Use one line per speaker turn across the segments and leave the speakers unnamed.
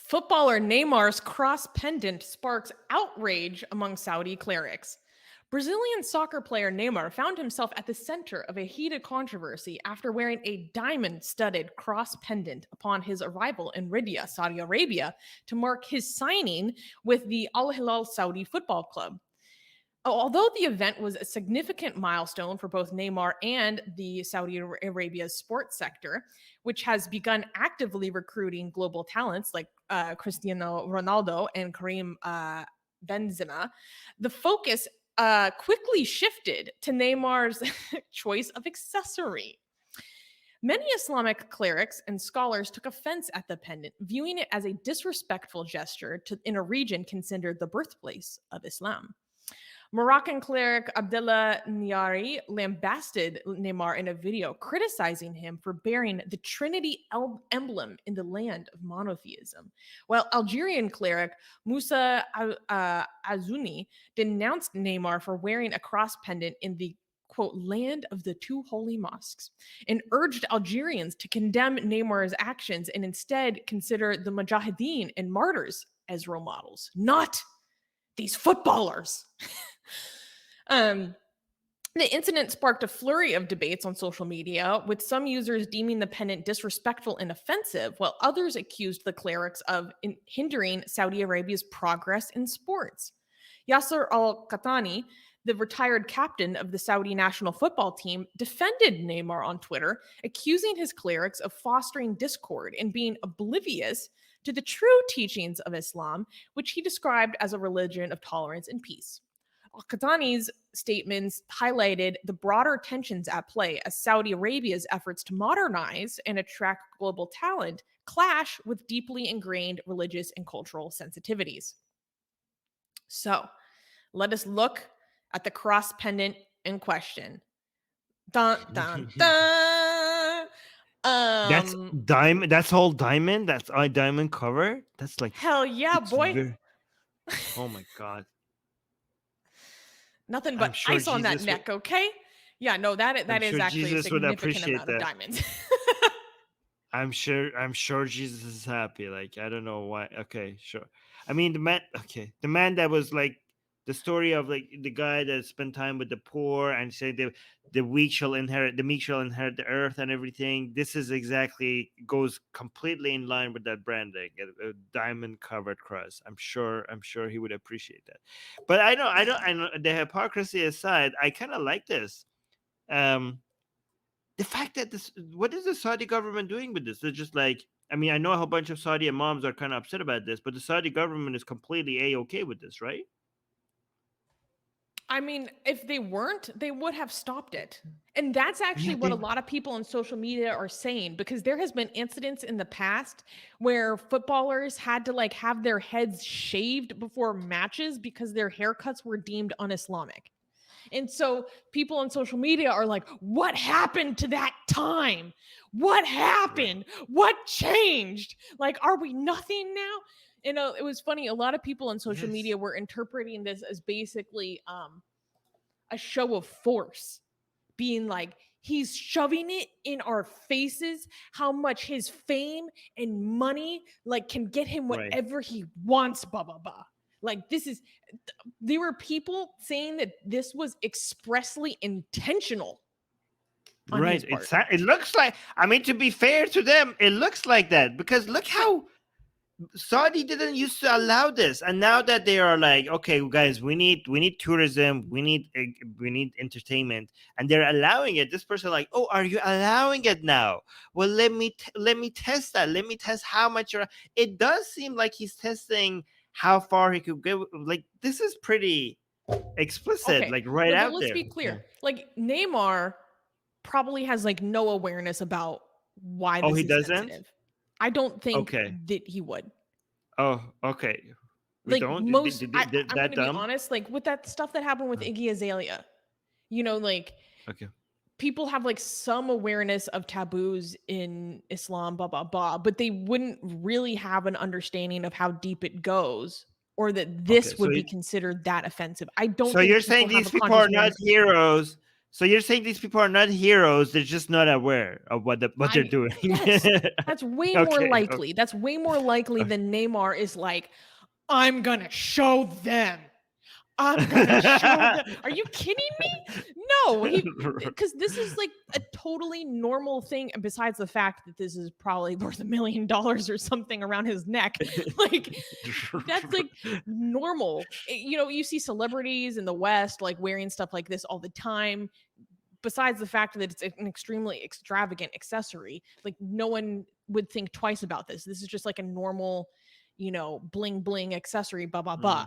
Footballer Neymar's cross pendant sparks outrage among Saudi clerics. Brazilian soccer player Neymar found himself at the center of a heated controversy after wearing a diamond studded cross pendant upon his arrival in Riyadh, Saudi Arabia, to mark his signing with the Al Hilal Saudi Football Club. Although the event was a significant milestone for both Neymar and the Saudi Arabia's sports sector, which has begun actively recruiting global talents like Cristiano Ronaldo and Karim Benzema, the focus quickly shifted to Neymar's choice of accessory. Many Islamic clerics and scholars took offense at the pendant, viewing it as a disrespectful gesture in a region considered the birthplace of Islam. Moroccan cleric Abdullah Nyari lambasted Neymar in a video, criticizing him for bearing the Trinity emblem in the land of monotheism, while Algerian cleric Musa Azouni denounced Neymar for wearing a cross pendant in the quote, land of the two holy mosques, and urged Algerians to condemn Neymar's actions and instead consider the mujahideen and martyrs as role models, not these footballers. The incident sparked a flurry of debates on social media, with some users deeming the pendant disrespectful and offensive, while others accused the clerics of hindering Saudi Arabia's progress in sports. Yasser Al-Qahtani, the retired captain of the Saudi national football team, defended Neymar on Twitter, accusing his clerics of fostering discord and being oblivious to the true teachings of Islam, which he described as a religion of tolerance and peace. Al-Qahtani's statements highlighted the broader tensions at play as Saudi Arabia's efforts to modernize and attract global talent clash with deeply ingrained religious and cultural sensitivities. So, let us look at the cross pendant in question. Dun, dun, dun.
That's diamond. That's all diamond. That's a diamond cover. That's like
hell yeah, boy.
Oh my god.
Nothing but sure ice on Jesus that neck, okay? Yeah, no, that is sure actually
Jesus
a significant amount of diamonds.
I'm sure Jesus is happy. Like, I don't know why. Okay, sure. I mean, the man that was like the story of like the guy that spent time with the poor and said the meek shall inherit the earth and everything. This is exactly goes completely in line with that branding, a diamond covered cross. I'm sure he would appreciate that. But I know the hypocrisy aside, I kind of like this. The fact that what is the Saudi government doing with this? They're just like, I mean, I know a whole bunch of Saudi imams are kind of upset about this, but the Saudi government is completely A-okay with this, right?
I mean, if they weren't, they would have stopped it. And that's actually what a lot of people on social media are saying, because there has been incidents in the past where footballers had to like have their heads shaved before matches because their haircuts were deemed un-Islamic. And so people on social media are like, what happened to that time? What happened? What changed? Like, are we nothing now? You know, it was funny. A lot of people on social media were interpreting this as basically a show of force, being like, he's shoving it in our faces, how much his fame and money like can get him whatever he wants, blah, blah, blah. Like, there were people saying that this was expressly intentional.
Right. It looks like, I mean, to be fair to them, it looks like that, because look how Saudi didn't used to allow this, and now that they are like, okay, guys, we need tourism, we need entertainment, and they're allowing it. This person like, oh, are you allowing it now? Well, let me test that. Let me test how much it does seem like he's testing how far he could go. Like, this is pretty explicit, like right out there.
Let's be clear. Like, Neymar probably has like no awareness about why this is sensitive. I don't think that he would.
Oh, okay.
I'm going to be honest, like with that stuff that happened with Iggy Azalea, you know, like people have like some awareness of taboos in Islam, blah, blah, blah, but they wouldn't really have an understanding of how deep it goes, or that this would be considered that offensive. I don't.
So you're saying these people are not heroes So you're saying these people are not heroes? They're just not aware of what they're doing.
Yes, that's way more
Okay.
likely. That's way more likely than Neymar is like, I'm gonna show them. I'm gonna show them. Are you kidding me? No, because this is like a totally normal thing. And besides the fact that this is probably worth $1 million or something around his neck, like that's like normal. You see celebrities in the West like wearing stuff like this all the time. Besides the fact that it's an extremely extravagant accessory, like no one would think twice about this. This is just like a normal, bling bling accessory, blah blah blah.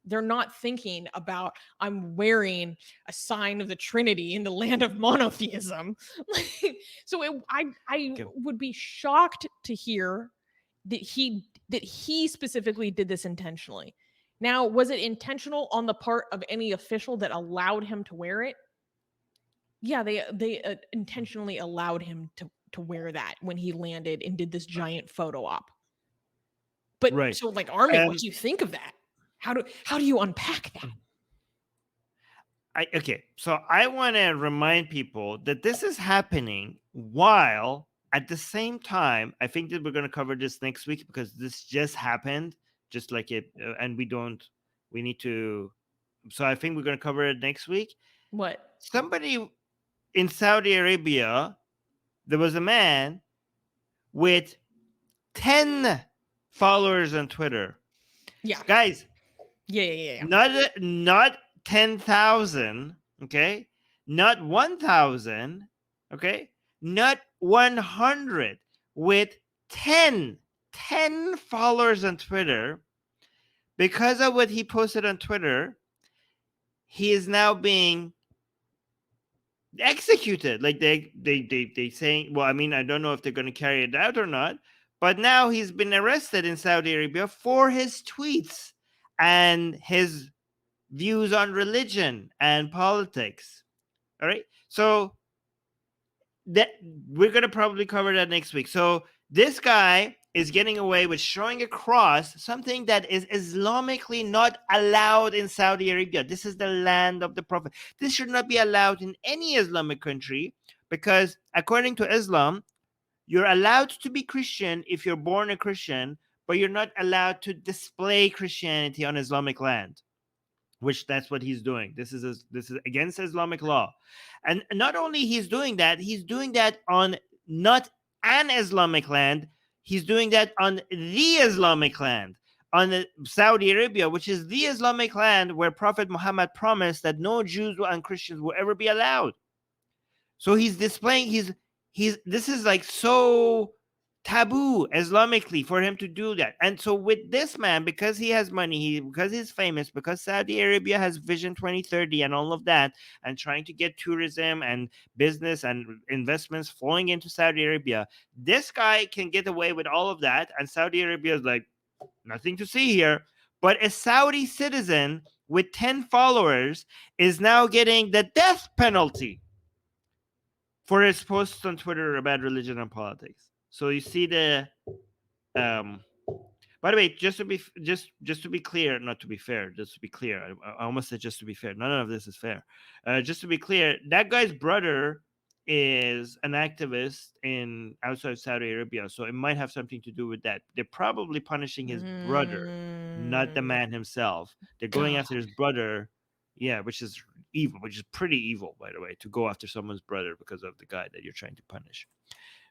They're not thinking about I'm wearing a sign of the Trinity in the land of monotheism. So I would be shocked to hear that he specifically did this intentionally. Now, was it intentional on the part of any official that allowed him to wear it? Yeah, they intentionally allowed him to wear that when he landed and did this giant photo op. But
right.
So like Armin, what do you think of that? How do you unpack that?
Okay, so I want to remind people that this is happening while at the same time, I think that we're going to cover this next week because this just happened, just like it, and we need to, so I think we're going to cover it next week.
What?
Somebody in Saudi Arabia, there was a man with 10 followers on Twitter.
Yeah.
Guys.
Yeah.
Not 10,000, okay? Not 1,000, okay? Not 100, with 10 followers on Twitter. Because of what he posted on Twitter, he is now being executed. Like they saying, well, I mean, I don't know if they're going to carry it out or not, but now he's been arrested in Saudi Arabia for his tweets and his views on religion and politics. All right, so that we're going to probably cover that next week. So this guy is getting away with showing a cross, something that is Islamically not allowed in Saudi Arabia. This is the land of the Prophet. This should not be allowed in any Islamic country because according to Islam, you're allowed to be Christian if you're born a Christian, but you're not allowed to display Christianity on Islamic land, which that's what he's doing. This is against Islamic law. And not only he's doing that on not an Islamic land, he's doing that on the Islamic land, on Saudi Arabia, which is the Islamic land where Prophet Muhammad promised that no Jews and Christians will ever be allowed. So he's displaying this is like so taboo Islamically for him to do that. And so with this man, because he has money, because he's famous, because Saudi Arabia has Vision 2030 and all of that, and trying to get tourism and business and investments flowing into Saudi Arabia, this guy can get away with all of that. And Saudi Arabia is like, nothing to see here. But a Saudi citizen with 10 followers is now getting the death penalty for his posts on Twitter about religion and politics. So you see the by the way, just to be clear, not to be fair, just to be clear, I almost said just to be fair. None of this is fair. Just to be clear, that guy's brother is an activist in outside Saudi Arabia, so it might have something to do with that. They're probably punishing his brother, not the man himself. They're going after his brother, yeah, which is evil, which is pretty evil, by the way, to go after someone's brother because of the guy that you're trying to punish.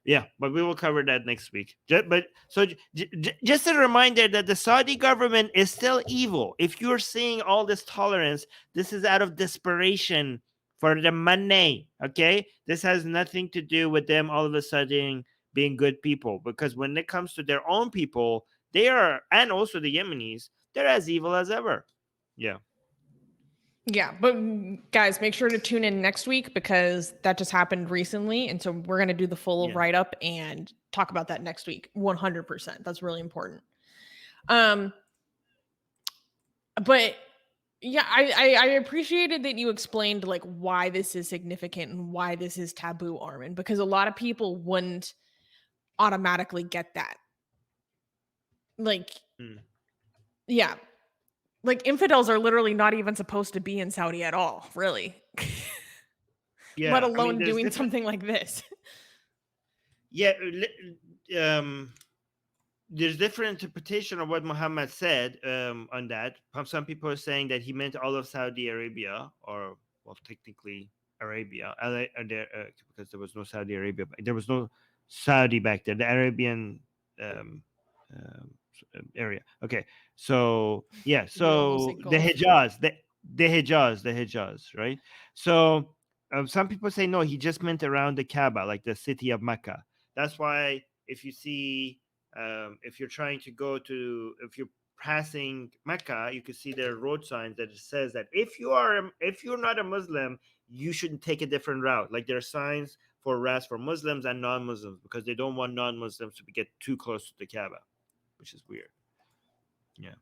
Yeah, but we will cover that next week. Just a reminder that the Saudi government is still evil. If you're seeing all this tolerance, this is out of desperation for the money, okay? This has nothing to do with them all of a sudden being good people, because when it comes to their own people, they are, and also the Yemenis, they're as evil as ever. Yeah.
Yeah, but guys, make sure to tune in next week because that just happened recently. And so we're going to do the full write-up and talk about that next week. 100%. That's really important. But yeah, I appreciated that you explained like why this is significant and why this is taboo, Armin, because a lot of people wouldn't automatically get that. Like, yeah. Like infidels are literally not even supposed to be in Saudi at all, really. let
Yeah, I mean,
alone
there's
doing
different.
something like this.
Yeah, there's different interpretation of what Muhammad said on that. Some people are saying that he meant all of Saudi Arabia, or well, technically Arabia, because there was no Saudi Arabia, there was no Saudi back there. The Arabian um, area. Okay, so yeah,
You could almost say
so the
Gulf.
Hijaz, the Hijaz, right? So some people say no, he just meant around the Kaaba, like the city of Mecca. That's why if you see, if you're trying to go to, if you're passing Mecca, you can see there are road signs that it says that if you're not a Muslim, you shouldn't take a different route. Like there are signs for routes for Muslims and non-Muslims because they don't want non-Muslims to get too close to the Kaaba, which is weird. Yeah.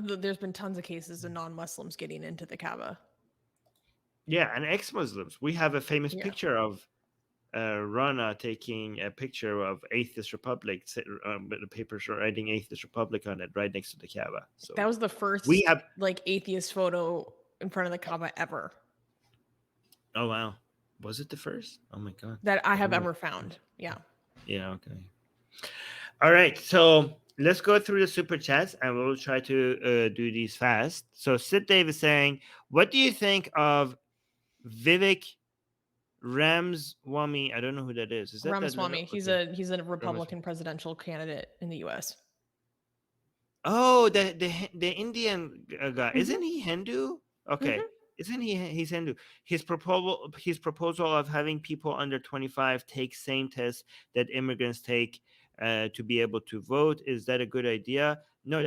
There's been tons of cases of non-Muslims getting into the Kaaba.
Yeah, and ex-Muslims. We have a famous
Yeah.
picture of Rana taking a picture of Atheist Republic, with the papers writing Atheist Republic on it, right next to the Kaaba. So
That was the
we
first
have.
like atheist photo in front of the Kaaba ever
Oh wow, was it the first? Oh my god,
that I
I
have
think it was
ever
the
found.
first.
Yeah.
Yeah. Okay. All right. So let's go through the super chats, and we'll try to do these fast. So Sid Dave is saying, "What do you think of Vivek Ramswamy?" I don't know who that is. Is that little?
Ramaswamy,
Okay.
he's a
Ramaswamy.
Republican presidential candidate in the US.
Oh, the Indian guy.
Hmm.
Isn't he Hindu? Okay.
Hmm.
Isn't he's Hindu? His proposal of having people under 25 take same tests that immigrants take to be able to vote, is that a good idea? No,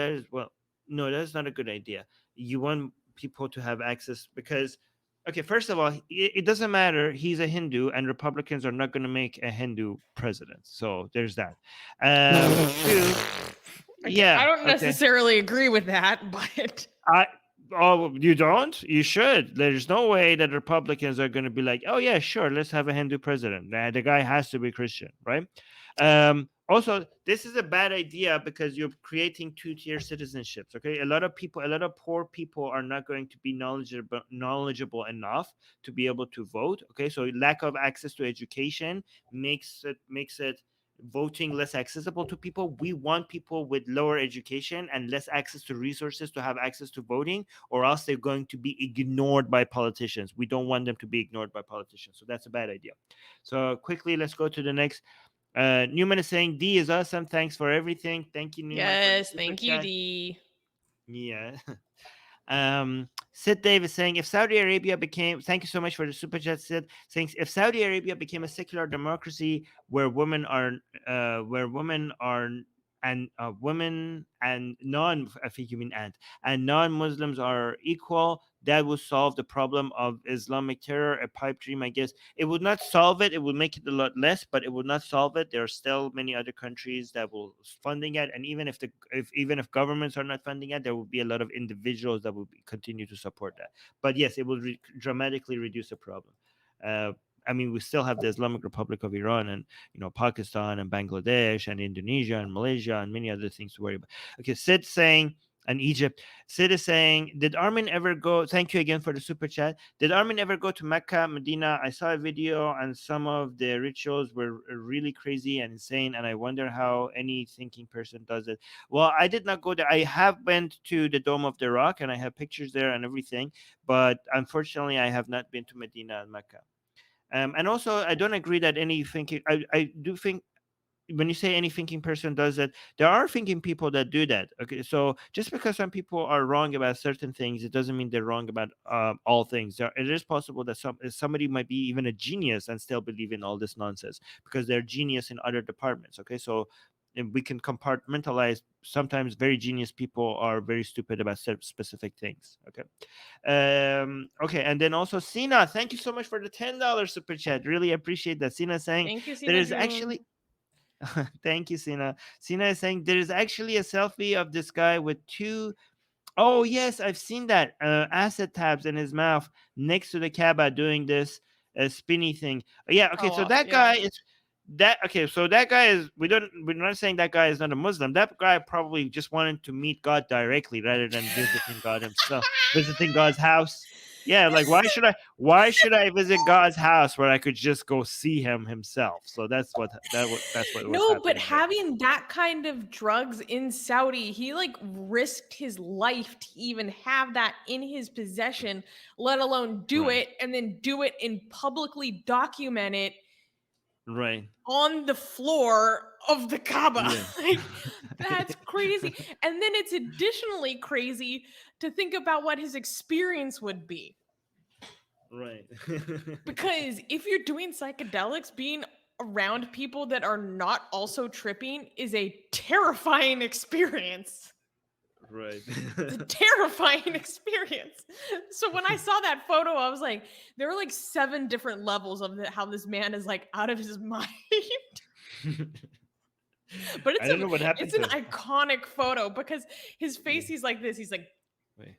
no, that's not a good idea. You want people to have access because, okay, first of all, it doesn't matter. He's a Hindu, and Republicans are not going to make a Hindu president. So there's that. Two,
Okay, I
yeah,
don't
okay.
necessarily agree with that, but
I Oh, you don't? You should. There's no way that Republicans are going to be like, oh yeah, sure, let's have a Hindu president. The guy has to be Christian, right? Also, this is a bad idea because you're creating two-tier citizenships. Okay, a lot of people, a lot of poor people are not going to be knowledgeable enough to be able to vote. Okay, so lack of access to education makes it voting less accessible to people. We want people with lower education and less access to resources to have access to voting, or else they're going to be ignored by politicians. We don't want them to be ignored by politicians. So that's a bad idea. So quickly, let's go to the next. Newman is saying, D is awesome. Thanks for everything. Thank you, Newman, for the
yes,
super
thank you,
chat.
D.
Yeah. Sid Dave is saying, if Saudi Arabia became, thank you so much for the super chat, Sid, saying if Saudi Arabia became a secular democracy where women are and women and non, I think you mean and non-Muslims are equal, that would solve the problem of Islamic terror. A pipe dream, I guess. It would not solve it. It would make it a lot less, but it would not solve it. There are still many other countries that will funding it, and even if governments are not funding it, there will be a lot of individuals that will continue to support that. But yes, it will dramatically reduce the problem. I mean, we still have the Islamic Republic of Iran and Pakistan and Bangladesh and Indonesia and Malaysia and many other things to worry about. Okay, Sid saying, and Egypt. Sid is saying, did Armin ever go? Thank you again for the super chat. Did Armin ever go to Mecca, Medina? I saw a video and some of the rituals were really crazy and insane. And I wonder how any thinking person does it. Well, I did not go there. I have went to the Dome of the Rock and I have pictures there and everything. But unfortunately, I have not been to Medina and Mecca. And also, I don't agree that any thinking. I do think when you say any thinking person does that, there are thinking people that do that. Okay, so just because some people are wrong about certain things, it doesn't mean they're wrong about all things. It is possible that somebody might be even a genius and still believe in all this nonsense because they're genius in other departments. Okay, so we can compartmentalize. Sometimes very genius people are very stupid about specific things. Okay. Okay, and then also Sina, thank you so much for the $10 super chat. Really appreciate that. Sina saying
Thank you,
there
Sina
is
June.
actually thank you, Sina. Sina is saying there is actually a selfie of this guy with two. Oh yes, I've seen that. Asset tabs in his mouth next to the Kaaba doing this spinny thing. Yeah. Okay. So that
Yeah.
guy is that. Okay. So that guy is. We're not saying that guy is not a Muslim. That guy probably just wanted to meet God directly rather than visiting God himself, visiting God's house. Yeah, like why should I visit God's house where I could just go see him himself? So that's what was
No, but
happening there.
having that kind of drugs in Saudi, he like risked his life to even have that in his possession, let alone do
Right.
it and then do it and publicly document it
Right.
on the floor of the Kaaba.
Yeah.
Like, that's crazy. And then it's additionally crazy to think about what his experience would be.
Right.
Because if you're doing psychedelics, being around people that are not also tripping is a terrifying experience.
Right.
It's a terrifying experience. So when I saw that photo, I was like, there are like 7 different levels of how this man is like out of his mind. But
I don't know what happened
it's an
to him.
iconic photo because his face,
Yeah.
he's like this. He's like,
Wait.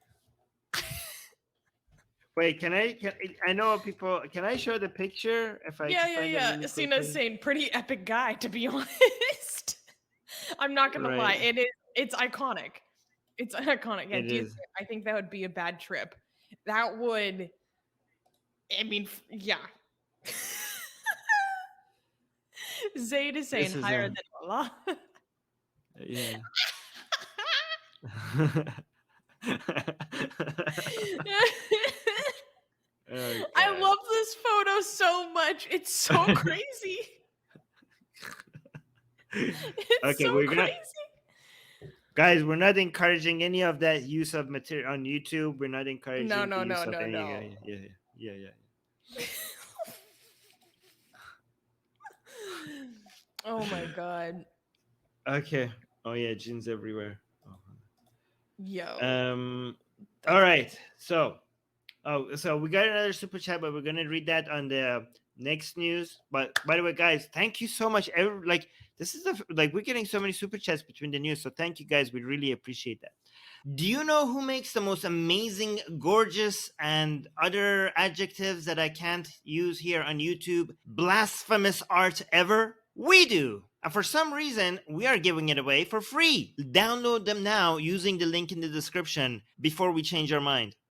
Wait, can I know people, can I show the picture if I
yeah,
can
yeah,
find it
yeah.
really
Sina's
quickly?
saying pretty epic guy, to be honest. I'm not gonna lie.
Right.
It's iconic. It's iconic. Yeah,
It is.
I think that would be a bad trip. That would, I mean, yeah. Zayd is saying
This is
higher
a
than Allah.
yeah. Okay.
I love this photo so much. It's so crazy. It's
Okay,
so
we're gonna
crazy.
guys, we're not encouraging any of that use of material on YouTube. We're not encouraging
No,
the use of
no,
any
no.
yeah.
Oh my god.
Okay. Oh yeah, jeans everywhere.
Yo.
All right. So we got another super chat, but we're gonna read that on the next news. But by the way, guys, thank you so much. This is we're getting so many super chats between the news. So thank you guys. We really appreciate that. Do you know who makes the most amazing, gorgeous, and other adjectives that I can't use here on YouTube, blasphemous art ever? We do. And for some reason, we are giving it away for free. Download them now using the link in the description before we change our mind.